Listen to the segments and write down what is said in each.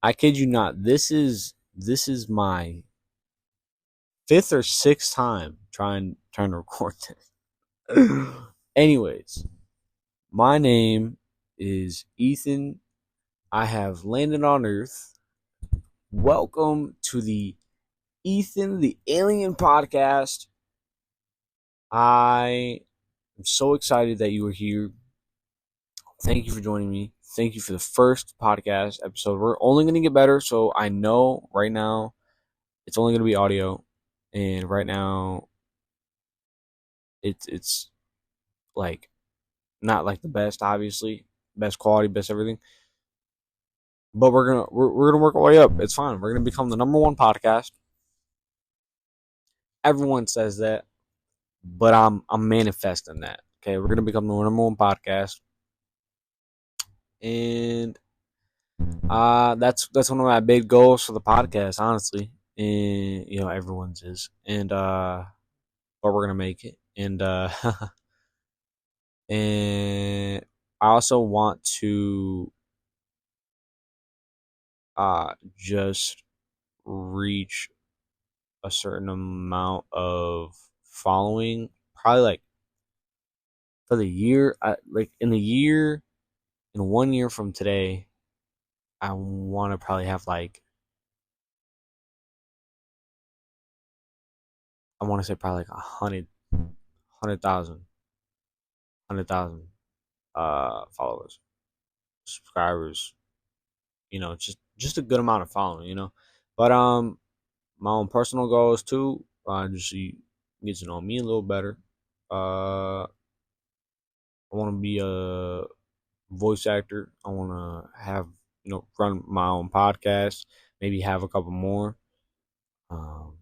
I kid you not. This is my fifth or sixth time trying to record this. Anyways, my name is Ethan. I have landed on Earth. Welcome to the Ethan the Alien podcast. I am so excited that you are here. Thank you for joining me. Thank you for the first podcast episode. We're only going to get better, so I know right now it's only going to be audio, and right now it's like not like the best, obviously, best quality, best everything. But we're gonna work our way up. It's fine. We're gonna become the number one podcast. Everyone says that, but I'm manifesting that. Okay, we're gonna become the number one podcast, and that's one of my big goals for the podcast, honestly. And everyone's is, and but we're gonna make it, and and I also want to just reach a certain amount of following, probably like for the year, like in the year, in 1 year from today, I want to probably have like, I want to say probably like 100,000 followers, subscribers, just a good amount of following, but my own personal goals too, just so you get to know me a little better. I want to be a voice actor. I want to have, run my own podcast, maybe have a couple more. Um,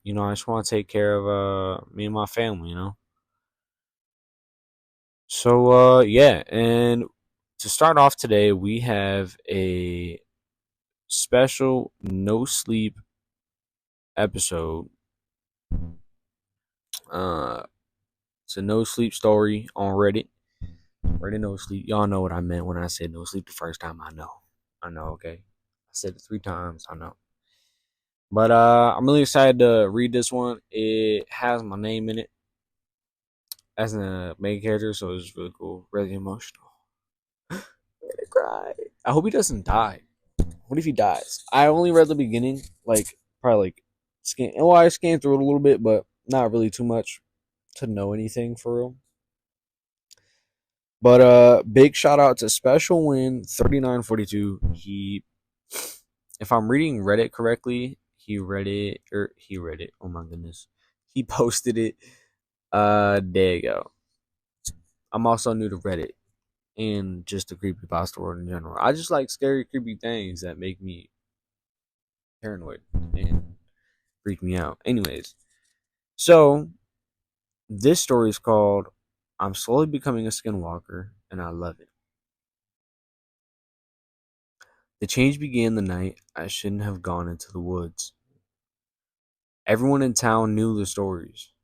I just want to take care of me and my family. So yeah, and to start off today, we have a special no sleep episode. Uh, it's a no sleep story on Reddit. Reddit no sleep. Y'all know what I meant when I said no sleep the first time. I know. Okay, I said it 3 times. I know. But I'm really excited to read this one. It has my name in it as a main character, so it's really cool, really emotional. I'm gonna cry. I hope he doesn't die. What if he dies? I only read the beginning, like probably like scan. Well, I scanned through it a little bit, but not really too much to know anything for real. But big shout out to Special Win 3942. If I'm reading Reddit correctly, he read it. Oh my goodness, he posted it. There you go. I'm also new to Reddit and just the creepypasta world in general. I just like scary, creepy things that make me paranoid and freak me out. Anyways, so this story is called "I'm Slowly Becoming a Skinwalker and I Love It." The change began the night I shouldn't have gone into the woods. Everyone in town knew the stories.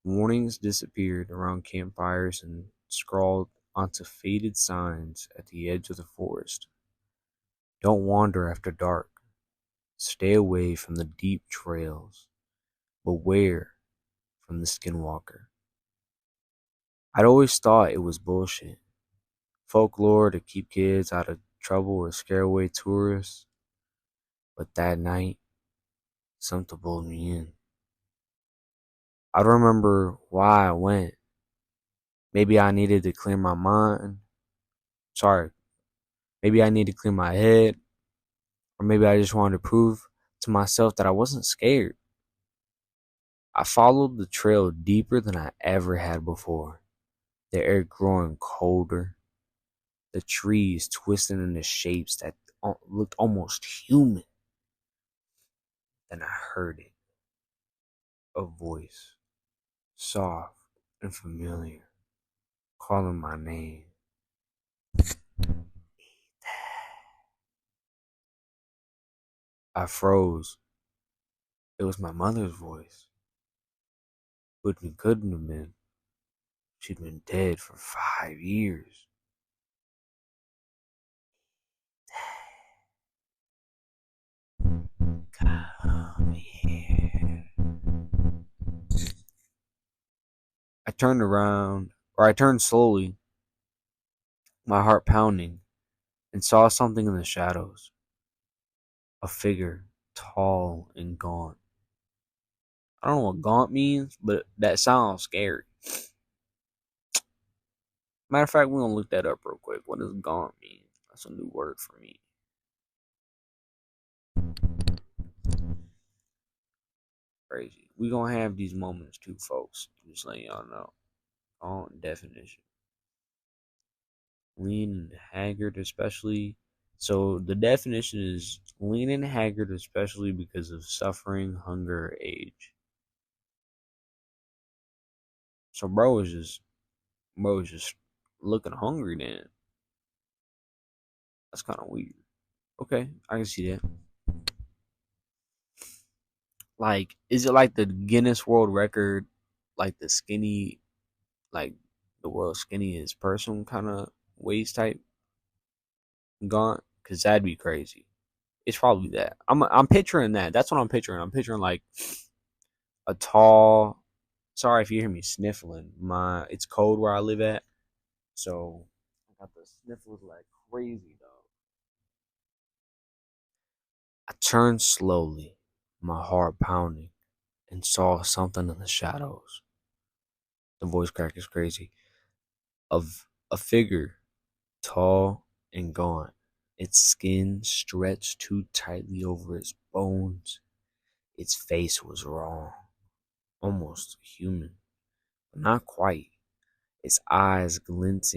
Warnings disappeared around campfires and scrawled onto faded signs at the edge of the forest. Don't wander after dark. Stay away from the deep trails. Beware from the skinwalker. I'd always thought it was bullshit. Folklore to keep kids out of trouble or scare away tourists. But that night, something pulled me in. I don't remember why I went. Maybe I needed to clear my mind. Sorry. Maybe I needed to clear my head. Or maybe I just wanted to prove to myself that I wasn't scared. I followed the trail deeper than I ever had before. The air growing colder, the trees twisting into shapes that looked almost human. Then I heard it, a voice, soft and familiar, calling my name. I froze. It was my mother's voice, which couldn't have been. She'd been dead for 5 years. Yeah. I turned around, or I turned slowly, my heart pounding, and saw something in the shadows. A figure, tall and gaunt. I don't know what gaunt means, but that sounds scary. Matter of fact, we're gonna look that up real quick. What does gaunt mean? That's a new word for me. Crazy. We gonna have these moments too, folks. Just letting y'all know. Gaunt definition. Lean and haggard, especially. So the definition is lean and haggard, especially because of suffering, hunger, or age. So bro is just looking hungry. Then that's kind of weird. Okay, I can see that. Like, is it like the Guinness World Record, like the skinny, like the world's skinniest person kind of waist type gaunt? Cause that'd be crazy. It's probably that. I'm picturing that. That's what I'm picturing. I'm picturing like a tall. Sorry if you hear me sniffling. It's cold where I live at, so I got the sniffles like crazy, dog. I turned slowly, my heart pounding, and saw something in the shadows. The voice crack is crazy. Of a figure, tall and gaunt. Its skin stretched too tightly over its bones. Its face was wrong, almost human, but not quite. Its eyes glint,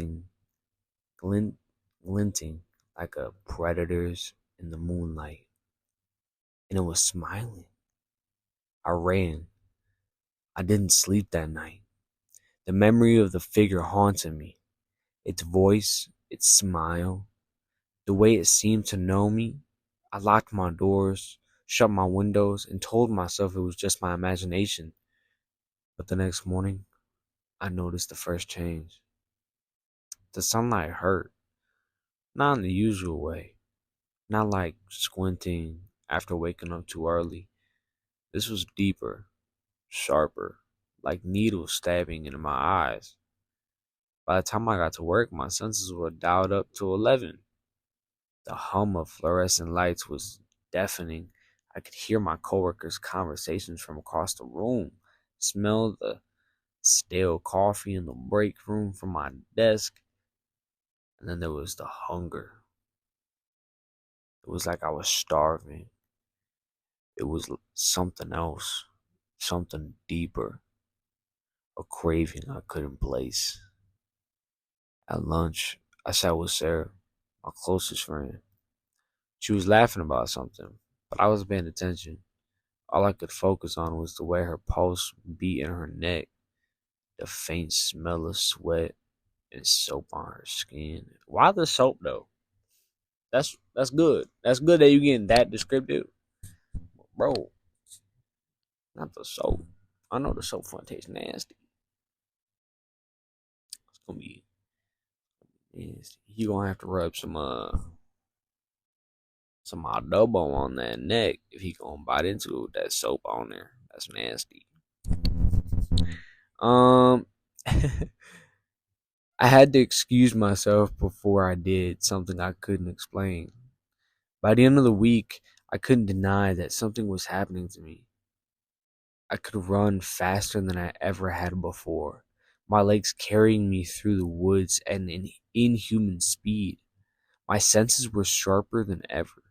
glinting like a predator's in the moonlight, and it was smiling. I ran. I didn't sleep that night. The memory of the figure haunted me. Its voice, its smile, the way it seemed to know me. I locked my doors, shut my windows, and told myself it was just my imagination. But the next morning, I noticed the first change. The sunlight hurt, not in the usual way, not like squinting after waking up too early. This was deeper, sharper, like needles stabbing into my eyes. By the time I got to work, my senses were dialed up to 11. The hum of fluorescent lights was deafening. I could hear my coworkers' conversations from across the room, smell the stale coffee in the break room from my desk, and then there was the hunger. It was like I was starving. It was something else, something deeper, a craving I couldn't place. At lunch, I sat with Sarah, my closest friend. She was laughing about something, but I wasn't paying attention. All I could focus on was the way her pulse beat in her neck, the faint smell of sweat and soap on her skin. Why the soap though? That's good. That's good that you getting that descriptive, bro. Not the soap. I know the soap front tastes nasty. It's gonna be nasty. You gonna have to rub some adobo on that neck if he gonna bite into it with that soap on there. That's nasty. Um, I had to excuse myself before I did something I couldn't explain. By the end of the week, I couldn't deny that something was happening to me. I could run faster than I ever had before, my legs carrying me through the woods at an inhuman speed. My senses were sharper than ever.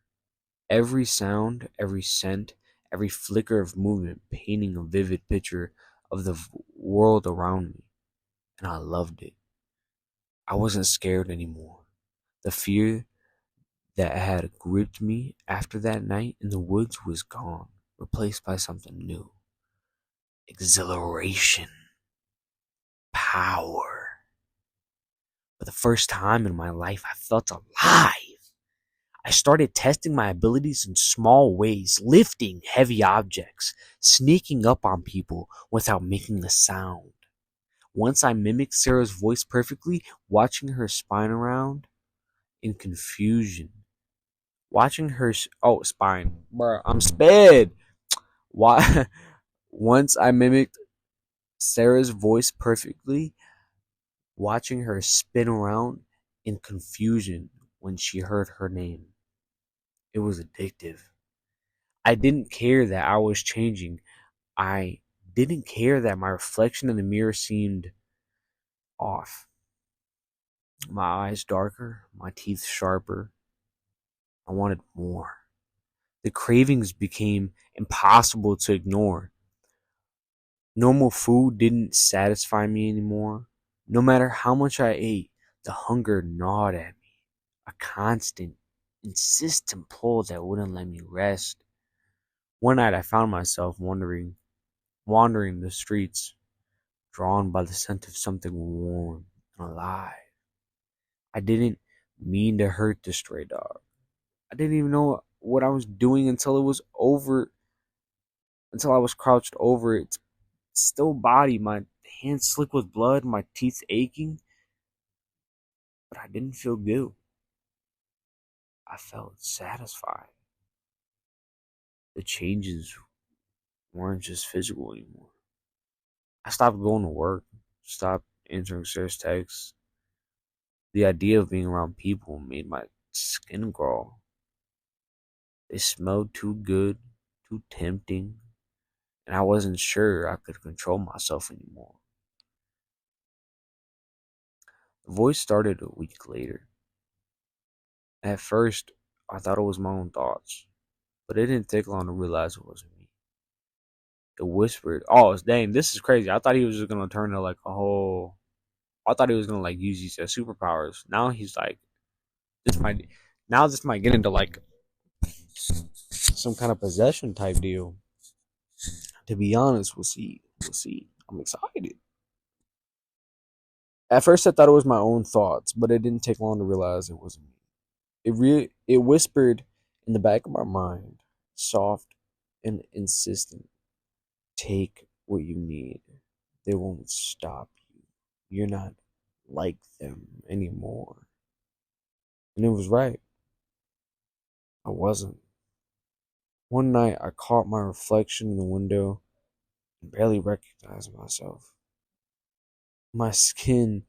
Every sound, every scent, every flicker of movement painting a vivid picture of the world around me, and I loved it. I wasn't scared anymore. The fear that had gripped me after that night in the woods was gone, replaced by something new. Exhilaration, power. For the first time in my life, I felt alive. I started testing my abilities in small ways, lifting heavy objects, sneaking up on people without making a sound. Once I mimicked Sarah's voice perfectly, watching her spin around in confusion. Watching her, spine. Bruh, I'm sped. Why? Once I mimicked Sarah's voice perfectly, watching her spin around in confusion when she heard her name. It was addictive. I didn't care that I was changing. I didn't care that my reflection in the mirror seemed off. My eyes darker, my teeth sharper. I wanted more. The cravings became impossible to ignore. Normal food didn't satisfy me anymore. No matter how much I ate, the hunger gnawed at me. A constant, insistent pull that wouldn't let me rest. One night I found myself wandering the streets, drawn by the scent of something warm and alive. I didn't mean to hurt the stray dog. I didn't even know what I was doing until I was crouched over its still body, my hands slick with blood, my teeth aching, but I didn't feel guilt. I felt satisfied. The changes weren't just physical anymore. I stopped going to work, stopped answering Sarah's texts. The idea of being around people made my skin crawl. They smelled too good, too tempting, and I wasn't sure I could control myself anymore. The voice started a week later. At first, I thought it was my own thoughts, but it didn't take long to realize it wasn't me. It whispered, "Oh, dang, this is crazy. I thought he was just gonna turn to like a whole. I thought he was gonna like use these as superpowers. Now he's like, this might, now this might get into like some kind of possession type deal. To be honest, we'll see. We'll see. I'm excited." At first, I thought it was my own thoughts, but it didn't take long to realize it wasn't me. It whispered in the back of my mind, soft and insistent. Take what you need. They won't stop you. You're not like them anymore. And it was right. I wasn't. One night I caught my reflection in the window and barely recognized myself. My skin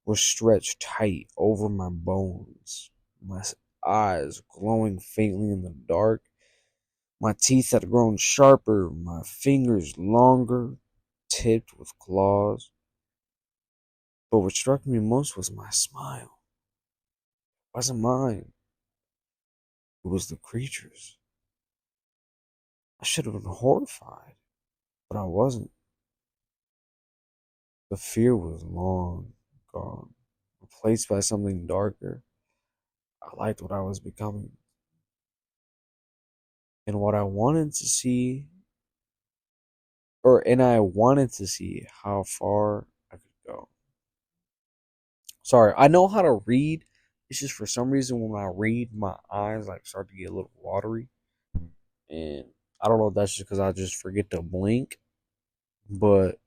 was stretched tight over my bones, my eyes glowing faintly in the dark. My teeth had grown sharper, my fingers longer, tipped with claws. But what struck me most was my smile. It wasn't mine, it was the creature's. I should have been horrified, but I wasn't. The fear was long gone, replaced by something darker. I liked what I was becoming, and what I wanted to see, and I wanted to see how far I could go. Sorry, I know how to read. It's just for some reason when I read, my eyes like start to get a little watery, and I don't know if that's just because I just forget to blink, but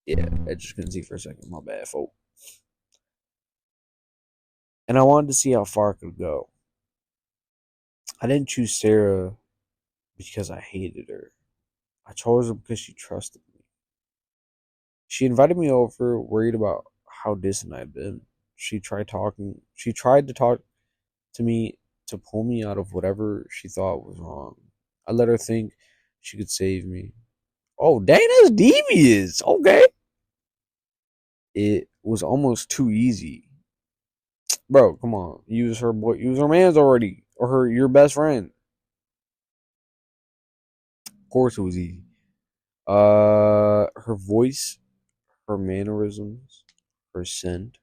yeah, I just couldn't see for a second. My bad, folks. And I wanted to see how far I could go. I didn't choose Sarah because I hated her. I chose her because she trusted me. She invited me over, worried about how distant I'd been. She tried to talk to me to pull me out of whatever she thought was wrong. I let her think she could save me. Oh, dang, that's devious. Okay. It was almost too easy. Bro, come on. Use her man's already. Or your best friend. Of course it was easy. Her voice, her mannerisms, her scent.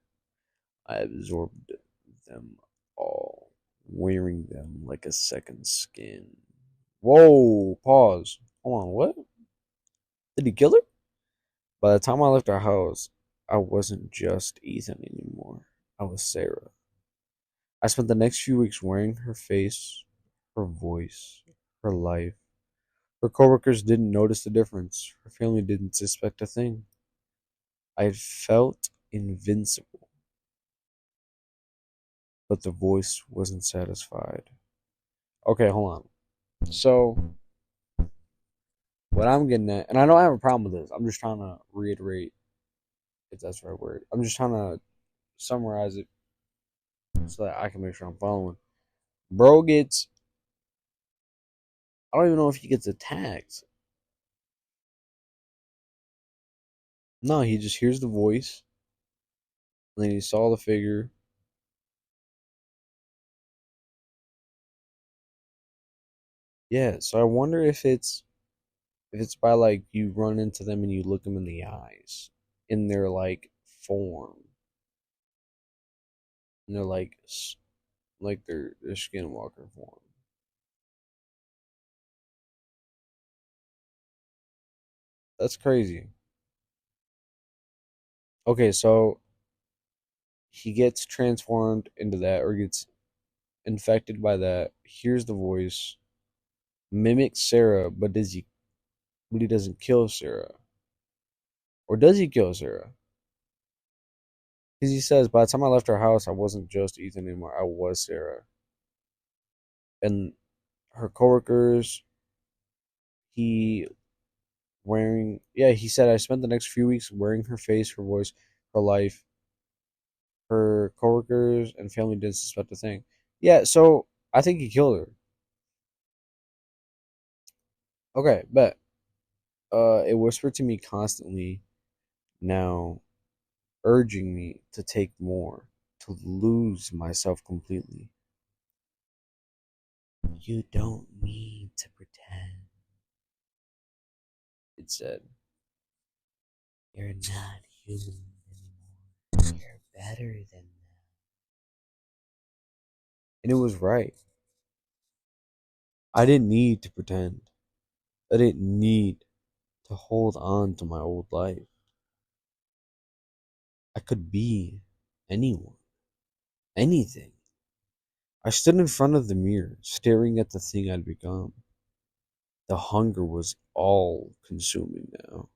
I absorbed them all, wearing them like a second skin. Whoa, pause. Hold on, what? Did he kill her? By the time I left our house, I wasn't just Ethan anymore. I was Sarah. I spent the next few weeks wearing her face, her voice, her life. Her coworkers didn't notice the difference. Her family didn't suspect a thing. I felt invincible, but the voice wasn't satisfied. Okay, hold on. So, what I'm getting at, and I don't have a problem with this. I'm just trying to reiterate, if that's the right word. I'm just trying to summarize it so that I can make sure I'm following. Bro gets, I don't even know if he gets attacked. No, he just hears the voice, and then he saw the figure. Yeah, so I wonder if it's by like you run into them and you look them in the eyes in their like form, and they're like their skinwalker form. That's crazy. Okay, so he gets transformed into that or gets infected by that, hears the voice, mimics Sarah, but he doesn't kill Sarah. Or does he kill Sarah? Because he says, by the time I left our house, I wasn't just Ethan anymore. I was Sarah. And her coworkers, he he said, I spent the next few weeks wearing her face, her voice, her life. Her coworkers and family didn't suspect a thing. Yeah, so I think he killed her. Okay, bet. It whispered to me constantly now, urging me to take more, to lose myself completely. You don't need to pretend, it said. You're not human anymore. You're better than that. And it was right. I didn't need to pretend. I didn't need to hold on to my old life. I could be anyone, anything. I stood in front of the mirror, staring at the thing I'd become. The hunger was all consuming now.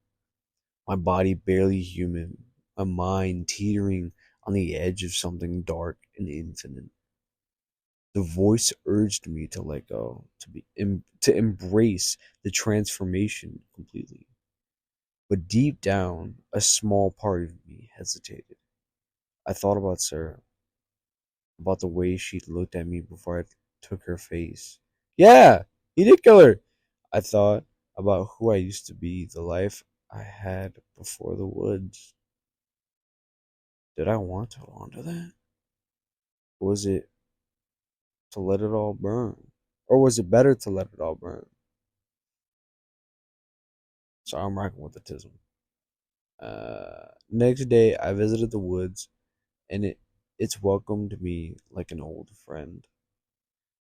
My body barely human, my mind teetering on the edge of something dark and infinite. The voice urged me to let go, to embrace the transformation completely. But deep down, a small part of me hesitated. I thought about Sarah, about the way she looked at me before I took her face. Yeah, he did kill her. I thought about who I used to be, the life I had before the woods. Did I want to hold on to that? Was it to let it all burn? Or was it better to let it all burn? So I'm rocking with the tism. Next day, I visited the woods, and it's welcomed me like an old friend.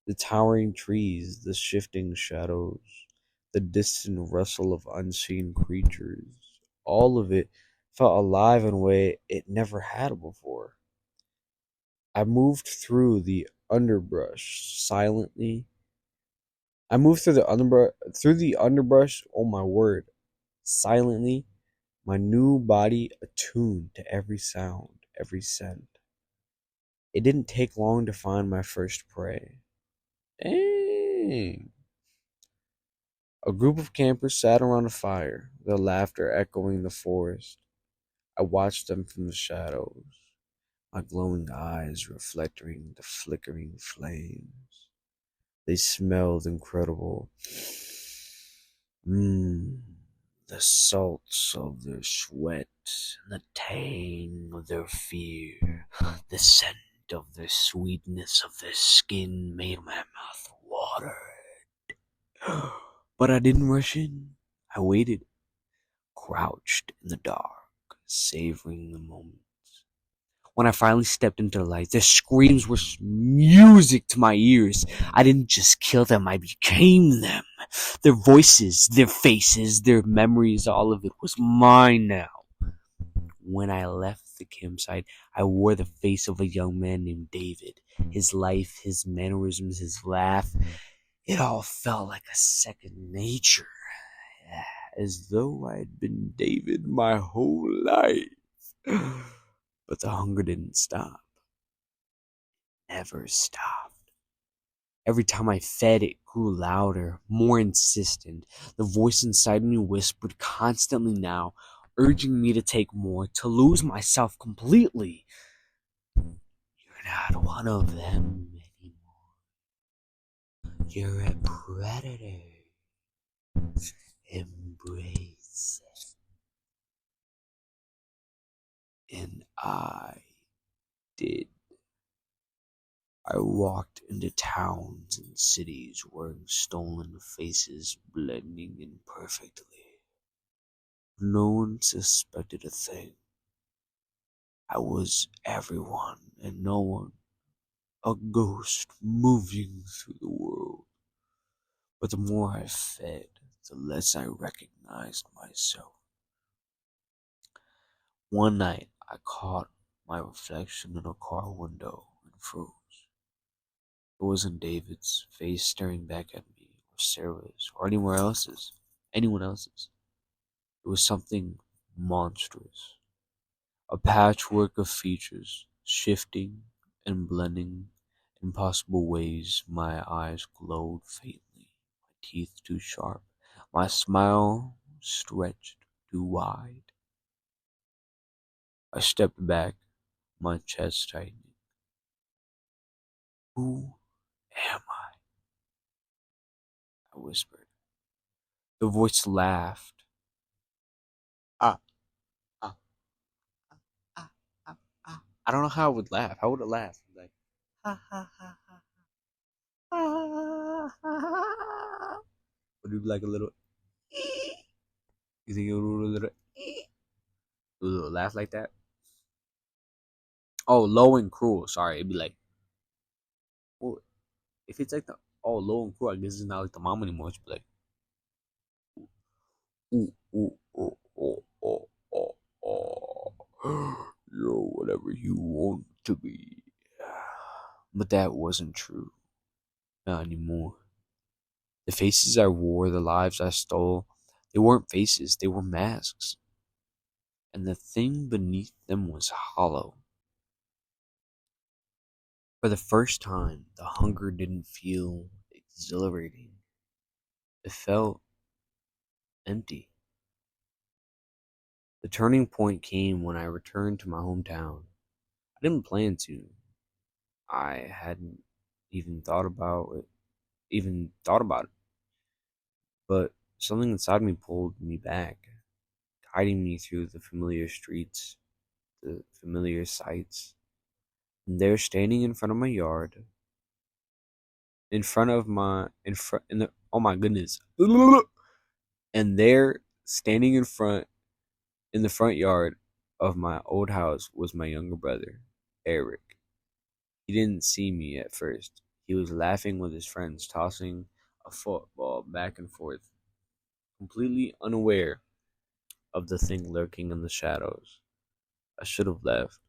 The towering trees, the shifting shadows, the distant rustle of unseen creatures, all of it felt alive in a way it never had before. I moved through the underbrush silently. I moved through the underbrush, oh my word, silently, my new body attuned to every sound, every scent. It didn't take long to find my first prey. Dang. A group of campers sat around a fire, their laughter echoing the forest. I watched them from the shadows, my glowing eyes reflecting the flickering flames. They smelled incredible. Mmm, the salts of their sweat, the tang of their fear, the scent of the sweetness of their skin made my mouth water. But I didn't rush in. I waited, crouched in the dark, savoring the moment. When I finally stepped into the light, their screams were music to my ears. I didn't just kill them, I became them. Their voices, their faces, their memories, all of it was mine now. When I left the campsite, I wore the face of a young man named David. His life, his mannerisms, his laugh, it all felt like a second nature. As though I'd been David my whole life. But the hunger didn't stop. Never stopped. Every time I fed, it grew louder, more insistent. The voice inside me whispered constantly now, urging me to take more, to lose myself completely. You're not one of them anymore. You're a predator. Embrace it. And I did. I walked into towns and cities wearing stolen faces, blending in perfectly. No one suspected a thing. I was everyone and no one, a ghost moving through the world. But the more I fed, the less I recognized myself. One night, I caught my reflection in a car window and froze. It wasn't David's face staring back at me, or Sarah's, or anyone else's. It was something monstrous. A patchwork of features, shifting and blending in possible ways. My eyes glowed faintly, my teeth too sharp, my smile stretched too wide. I stepped back, my chest tightening. Who am I whispered. The voice laughed. Ah, ah, ah, ah, ah. I don't know how I would laugh. How would it laugh? Like, ha ha ha ha. Would it be like a little? You think it would do a little laugh like that? Oh, low and cruel. Sorry, it'd be like, well, if it's like the low and cruel, I guess it's not like the mom anymore. It's be like, ooh, ooh, ooh, ooh, ooh, ooh, ooh. You're whatever you want to be. But that wasn't true. Not anymore. The faces I wore, the lives I stole, they weren't faces, they were masks. And the thing beneath them was hollow. For the first time, the hunger didn't feel exhilarating. It felt empty. The turning point came when I returned to my hometown. I didn't plan to. I hadn't even thought about it. But something inside me pulled me back, guiding me through the familiar streets, the familiar sights. And there, standing in front of my yard, in the oh my goodness, and there, standing in the front yard of my old house, was my younger brother, Eric. He didn't see me at first. He was laughing with his friends, tossing a football back and forth, completely unaware of the thing lurking in the shadows. I should have left,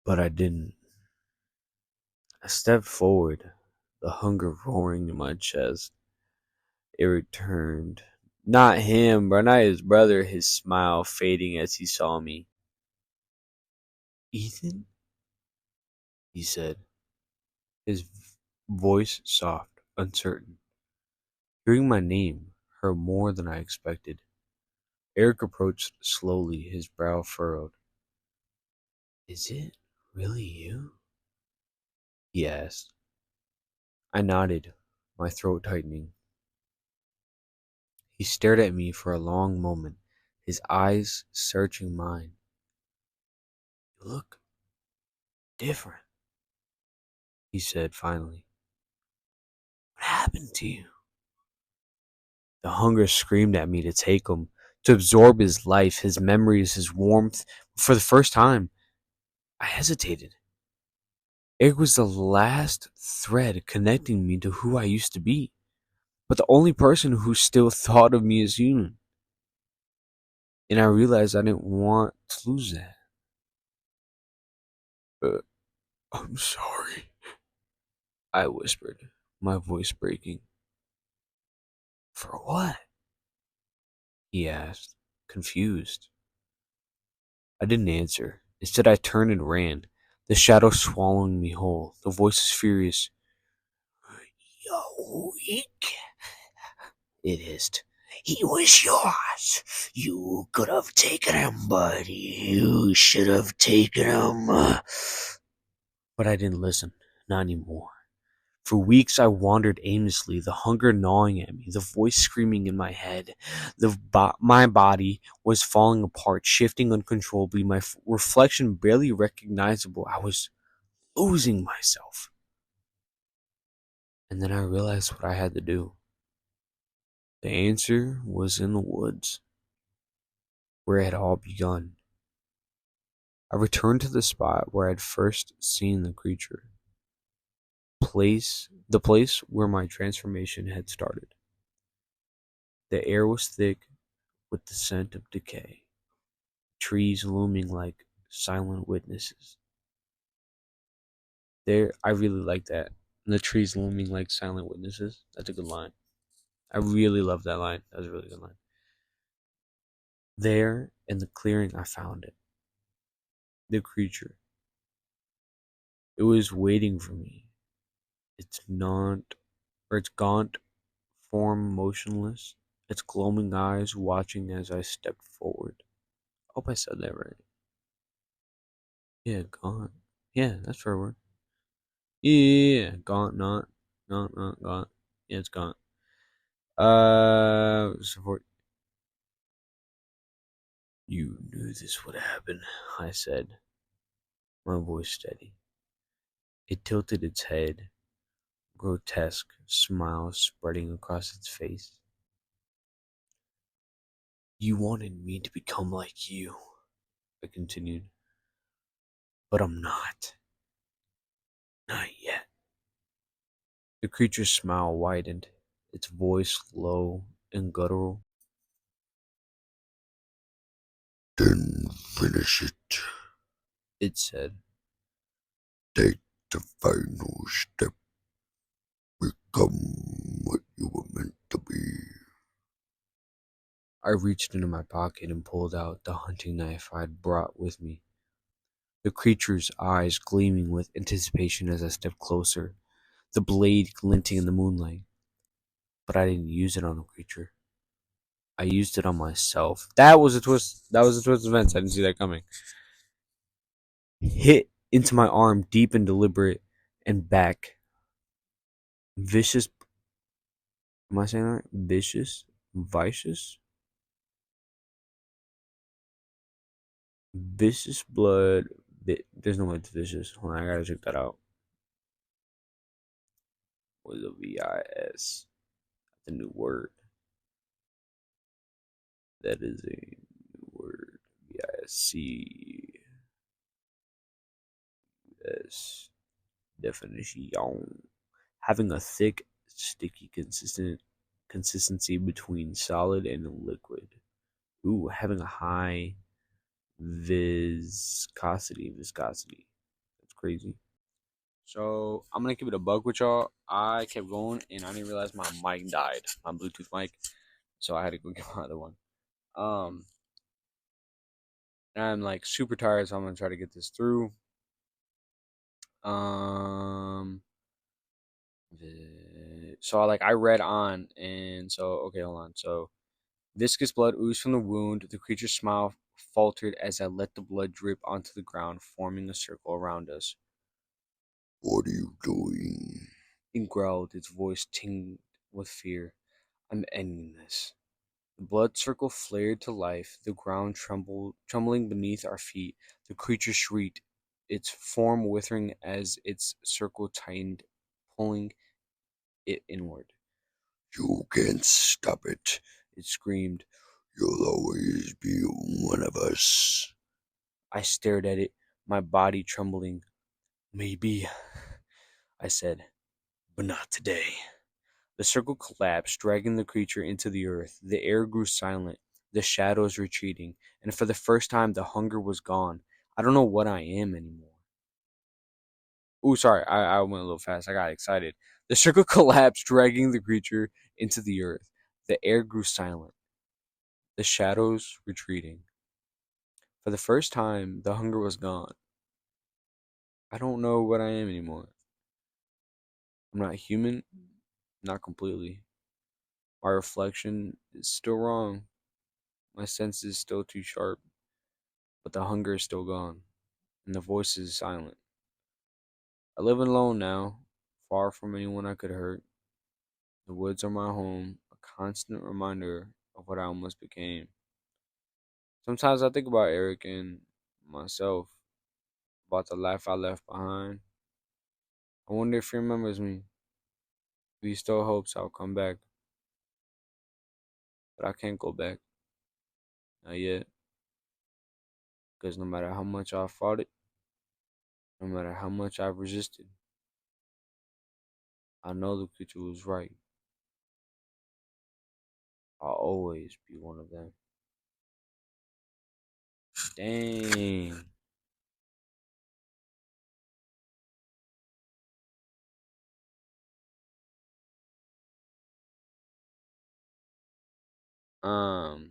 but I didn't. I stepped forward, the hunger roaring in my chest. It returned. Not him, but not his brother, his smile fading as he saw me. Ethan? He said, his voice soft, uncertain. Hearing my name hurt more than I expected. Eric approached slowly, his brow furrowed. Is it really you? He asked. I nodded, my throat tightening. He stared at me for a long moment, his eyes searching mine. You look different, he said finally. What happened to you? The hunger screamed at me to take him, to absorb his life, his memories, his warmth. For the first time, I hesitated. Eric was the last thread connecting me to who I used to be, but the only person who still thought of me as human. And I realized I didn't want to lose that. Uh, I'm sorry, I whispered, my voice breaking. For what? He asked, confused. I didn't answer. Instead, I turned and ran, the shadow swallowing me whole. The voice was furious. You're weak. It hissed. He was yours. You could have taken him, but you should have taken him. But I didn't listen. Not anymore. For weeks I wandered aimlessly, the hunger gnawing at me, the voice screaming in my head. My body was falling apart, shifting uncontrollably, my reflection barely recognizable. I was losing myself. And then I realized what I had to do. The answer was in the woods, where it had all begun. I returned to the spot where I'd first seen the creature, the place where my transformation had started. The air was thick with the scent of decay, trees looming like silent witnesses. I really like that. The trees looming like silent witnesses. That's a good line. I really love that line. That was a really good line. There, in the clearing, I found it. The creature. It was waiting for me. Its its gaunt form motionless, its glowing eyes watching as I stepped forward. I hope I said that right. Yeah, gaunt. Yeah, that's the right word. Yeah, gaunt, not gaunt. Yeah, it's gaunt. Support. You knew this would happen, I said, my voice steady. It tilted its head, grotesque smile spreading across its face. You wanted me to become like you, I continued, but I'm not. Not yet. The creature's smile widened, its voice low and guttural. Then finish it, it said. Take the final step. Become what you were meant to be. I reached into my pocket and pulled out the hunting knife I had brought with me, the creature's eyes gleaming with anticipation as I stepped closer, the blade glinting in the moonlight. But I didn't use it on the creature. I used it on myself. That was a twist. That was a twist of events. I didn't see that coming. Hit into my arm, deep and deliberate, and back. Vicious. Am I saying that? Vicious? Vicious? Vicious blood. There's no way it's vicious. Hold on, I gotta check that out. What is a VIS? That's a new word. That is a new word. VISC. S. Definition. Having a thick, sticky, consistent consistency between solid and liquid. Ooh, having a high viscosity. That's crazy. So I'm gonna keep it a bug with y'all. I kept going and I didn't realize my mic died, my Bluetooth mic. So I had to go get my other one. Um, and I'm like super tired, so I'm gonna try to get this through. Um, so I read on, and so okay, hold on. So viscous blood oozed from the wound. The creature's smile faltered as I let the blood drip onto the ground, forming a circle around us. What are you doing? It growled, its voice tinged with fear. I'm ending this. The blood circle flared to life, the ground trembling beneath our feet. The creature shrieked, its form withering as its circle tightened, pulling it inward. You can't stop it, it screamed. You'll always be one of us. I stared at it, my body trembling. Maybe, I said, but not today. The circle collapsed, dragging the creature into the earth. The air grew silent, the shadows retreating, and for the first time the hunger was gone. I don't know what I am anymore. Ooh, sorry, I went a little fast. I got excited. The circle collapsed, dragging the creature into the earth. The air grew silent, the shadows retreating. For the first time, the hunger was gone. I don't know what I am anymore. I'm not human. Not completely. My reflection is still wrong. My sense is still too sharp, but the hunger is still gone, and the voice is silent. I live alone now, far from anyone I could hurt. The woods are my home, a constant reminder of what I almost became. Sometimes I think about Eric and myself, about the life I left behind. I wonder if he remembers me, if he still hopes I'll come back. But I can't go back, not yet, because no matter how much I fought it, no matter how much I've resisted, I know the creature was right. I'll always be one of them. Dang. Um,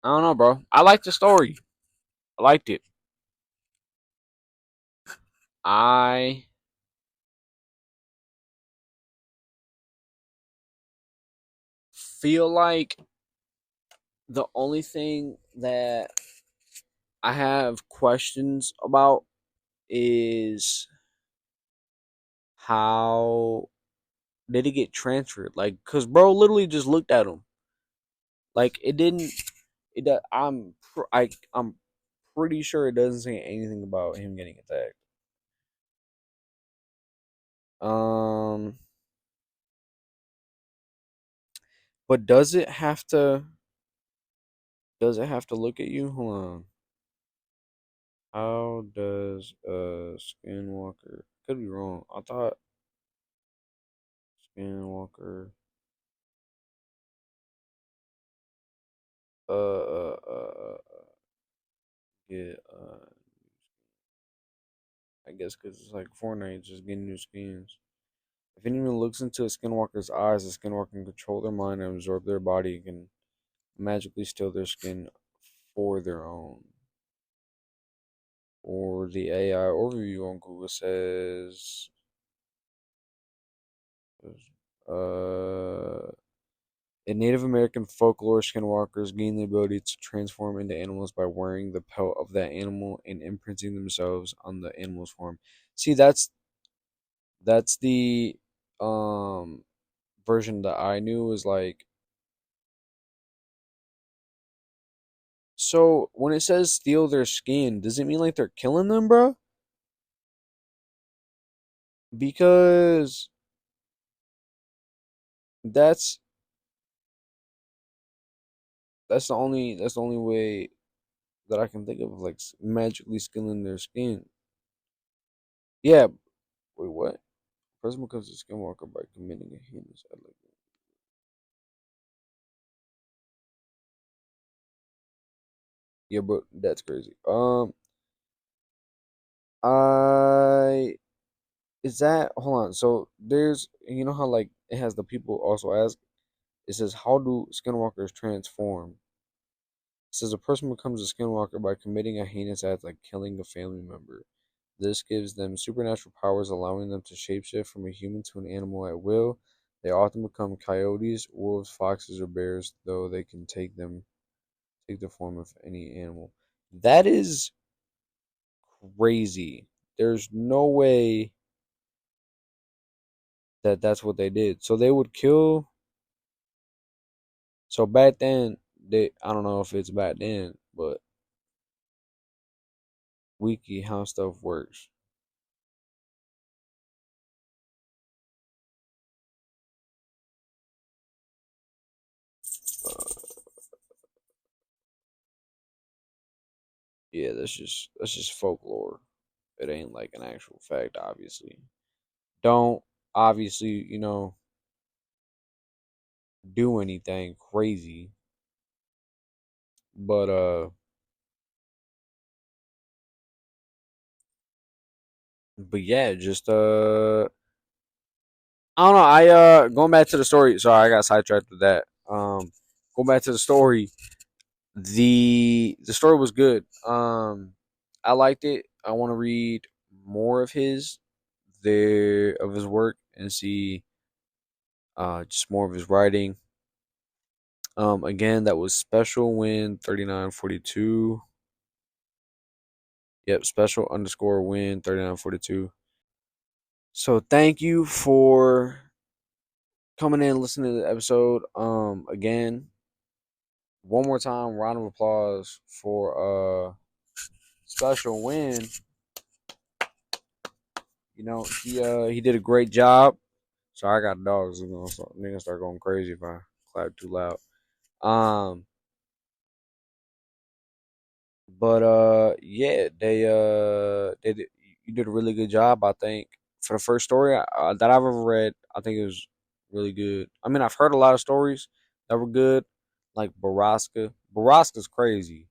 I don't know, bro. I liked the story. I liked it. I feel like the only thing that I have questions about is how did it get transferred? Like, cause bro literally just looked at him. Like, it didn't. I'm pretty sure it doesn't say anything about him getting attacked. Um, but does it have to? Does it have to look at you? Hold on. How does a skinwalker? Could be wrong. I thought skinwalker. Get. I guess because it's like Fortnite, just getting new skins. If anyone looks into a skinwalker's eyes, the skinwalker can control their mind and absorb their body and can magically steal their skin for their own. Or the AI overview on Google says, uh, in Native American folklore, skinwalkers gain the ability to transform into animals by wearing the pelt of that animal and imprinting themselves on the animal's form. See, that's the um version that I knew was like. So when it says steal their skin, does it mean like they're killing them, bro? Because that's that's the only way that I can think of like magically stealing their skin. Yeah. Wait, what? Person becomes a skinwalker by committing a heinous act like that. Yeah, but that's crazy. I is that hold on. So there's how like it has the people also ask. It says how do skinwalkers transform? It says a person becomes a skinwalker by committing a heinous act like killing a family member. This gives them supernatural powers, allowing them to shapeshift from a human to an animal at will. They often become coyotes, wolves, foxes, or bears, though they can take the form of any animal. That is crazy. There's no way that that's what they did. So they would kill. So back then, I don't know if it's back then, but wiki how stuff works. Uh, yeah, that's just folklore. It ain't like an actual fact, obviously. Don't obviously, do anything crazy. But yeah, just I don't know. I going back to the story. Sorry, I got sidetracked with that. Going back to the story. The story was good. I liked it. I want to read more of his there of his work and see just more of his writing. Again, that was Special Win 3942. Yep, special underscore win 3942. So thank you for coming in and listening to the episode. Again, one more time, round of applause for Special Win. You know, he did a great job. Sorry, I got dogs. They're gonna start going crazy if I clap too loud. Um, but yeah, they did, you did a really good job. I think for the first story that I've ever read, I think it was really good. I mean, I've heard a lot of stories that were good, like Baraska. Baraska's crazy.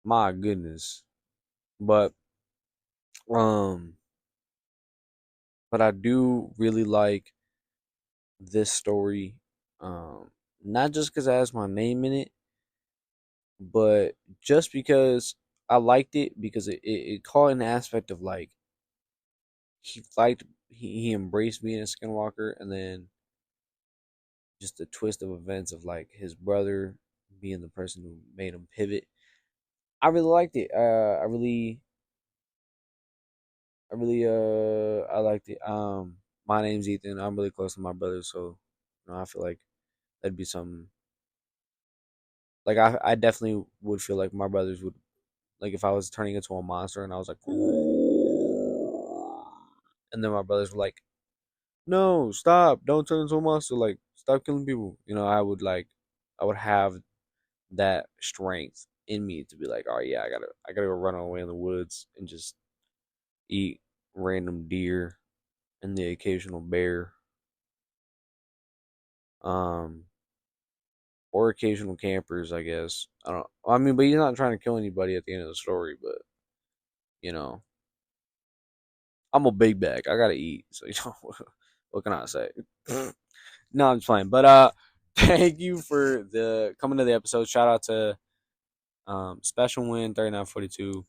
My goodness, but um, but I do really like this story. Not just because it has my name in it, but just because I liked it because it caught an aspect of like he embraced being a skinwalker, and then just the twist of events of like his brother being the person who made him pivot. I really liked it. I liked it. My name's Ethan. I'm really close to my brother, so I feel like that'd be something like I definitely would feel like my brothers would like if I was turning into a monster and I was like, and then my brothers were like, no, stop, don't turn into a monster, like stop killing people. I would have that strength in me to be like, oh yeah, I gotta go run away in the woods and just eat random deer and the occasional bear, um, or occasional campers, I guess. I don't. I mean, but he's not trying to kill anybody at the end of the story. But you know, I'm a big bag. I gotta eat. So what can I say? No, I'm just playing. But thank you for the coming to the episode. Shout out to Special Win 3942.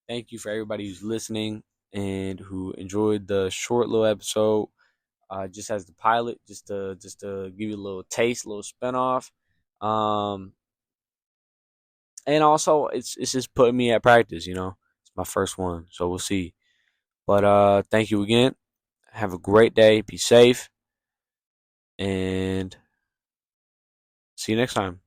Thank you for everybody who's listening and who enjoyed the short little episode. Just as the pilot, just to give you a little taste, a little spinoff. Um, and also it's just putting me at practice. It's my first one, so we'll see. But thank you again. Have a great day. Be safe, and see you next time.